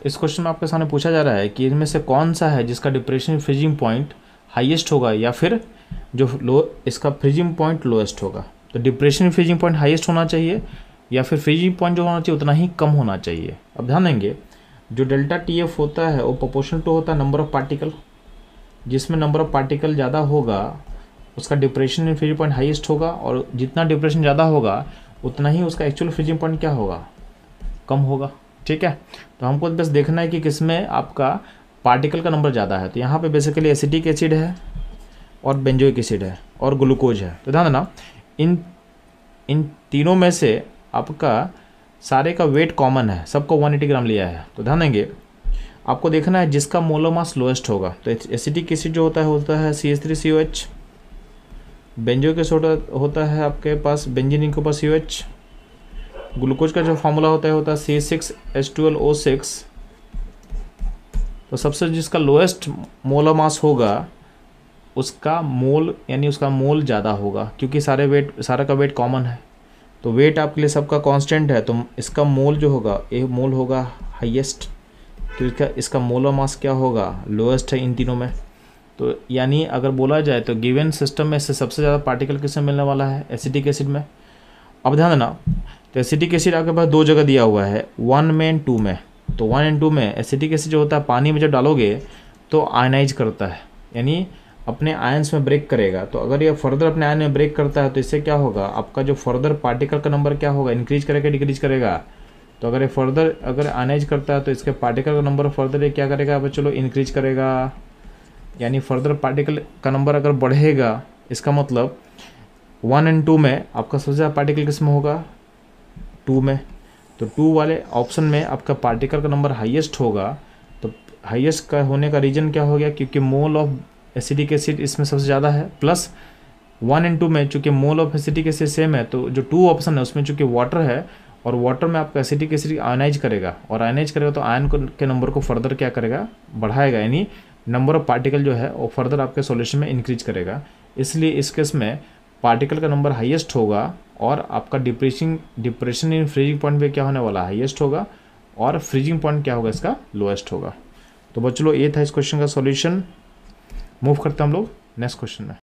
इस क्वेश्चन में आपके सामने पूछा जा रहा है कि इनमें से कौन सा है जिसका डिप्रेशन फ्रीजिंग पॉइंट हाईएस्ट होगा या फिर जो लो इसका फ्रीजिंग पॉइंट लोएस्ट होगा। तो डिप्रेशन फ्रीजिंग पॉइंट हाईएस्ट होना चाहिए या फिर फ्रीजिंग पॉइंट जो होना चाहिए उतना ही कम होना चाहिए। अब ध्यान देंगे, जो डेल्टा टी एफ होता है वो प्रोपोर्शनल टू होता है नंबर ऑफ पार्टिकल, जिसमें नंबर ऑफ पार्टिकल ज़्यादा होगा उसका डिप्रेशन फ्रीजिंग पॉइंट हाईएस्ट होगा, और जितना डिप्रेशन ज़्यादा होगा उतना ही उसका एक्चुअल फ्रीजिंग पॉइंट क्या होगा, कम होगा। ठीक है, तो हमको बस देखना है कि किसमें आपका पार्टिकल का नंबर ज़्यादा है। तो यहाँ पे बेसिकली एसिटिक एसिड है और बेंजोइक एसिड है और ग्लूकोज है। तो ध्यान देना, इन तीनों में से आपका सारे का वेट कॉमन है, सबको 180 ग्राम लिया है। तो ध्यान देंगे, आपको देखना है जिसका मोलर मास लोएस्ट होगा। तो एसिटिक एसिड जो होता है CH3COH, बेंजोइक एसिड होता है आपके पास बेंजीन के ऊपर COH, ग्लूकोज का जो फॉर्मूला होता है C6H12O6। तो सबसे जिसका लोएस्ट मोलर मास होगा उसका मोल यानी उसका मोल ज़्यादा होगा, क्योंकि सारा का वेट कॉमन है। तो वेट आपके लिए सबका कांस्टेंट है, तो इसका मोल जो होगा ये मोल होगा हाईएस्ट, क्योंकि इसका मोलर मास क्या होगा, लोएस्ट है इन तीनों में। तो यानी अगर बोला जाए तो गिवन सिस्टम में से सबसे ज़्यादा पार्टिकल किसमें मिलने वाला है, एसिटिक एसिड में। अब ध्यान देना, तो एसिटिक एसिड आपके पास दो जगह दिया हुआ है, 1 में एंड 2 में। तो 1 एंड 2 में एसिटिक एसिड जो होता है पानी में जब डालोगे तो आयनाइज करता है, यानी अपने आयंस में ब्रेक करेगा। तो अगर ये फर्दर अपने आयन में ब्रेक करता है तो इससे क्या होगा, आपका जो फर्दर पार्टिकल का नंबर क्या होगा, इंक्रीज करेगा डिक्रीज करेगा। तो अगर ये फर्दर अगर आयनाइज करता है तो इसके पार्टिकल का नंबर फर्दर ये क्या करेगा, अब चलो इंक्रीज करेगा, यानी फर्दर पार्टिकल का नंबर अगर बढ़ेगा इसका मतलब 1 एंड 2 में आपका सबसे ज़्यादा पार्टिकल किस में होगा, 2 में। तो 2 वाले ऑप्शन में आपका पार्टिकल का नंबर हाईएस्ट होगा। तो हाईएस्ट का होने का रीज़न क्या हो गया, क्योंकि मोल ऑफ एसिटिक एसिड इसमें सबसे ज़्यादा है, प्लस 1 एंड 2 में चूँकि mole of acetic acid same है, तो जो 2 ऑप्शन है उसमें चूँकि वाटर है और वाटर में आपका एसिटिक एसिड आयनाइज करेगा, और आयनाइज करेगा तो आयन के नंबर को फर्दर क्या करेगा, बढ़ाएगा, यानी नंबर ऑफ पार्टिकल जो है वो फर्दर आपके सॉल्यूशन में इंक्रीज करेगा। इसलिए इस केस में पार्टिकल का नंबर हाईएस्ट होगा और आपका डिप्रेशन इन फ्रीजिंग पॉइंट पे क्या होने वाला, हाईएस्ट होगा, और फ्रीजिंग पॉइंट क्या होगा, इसका लोएस्ट होगा। तो बच्चों ये था इस क्वेश्चन का सॉल्यूशन। मूव करते हैं हम लोग नेक्स्ट क्वेश्चन में।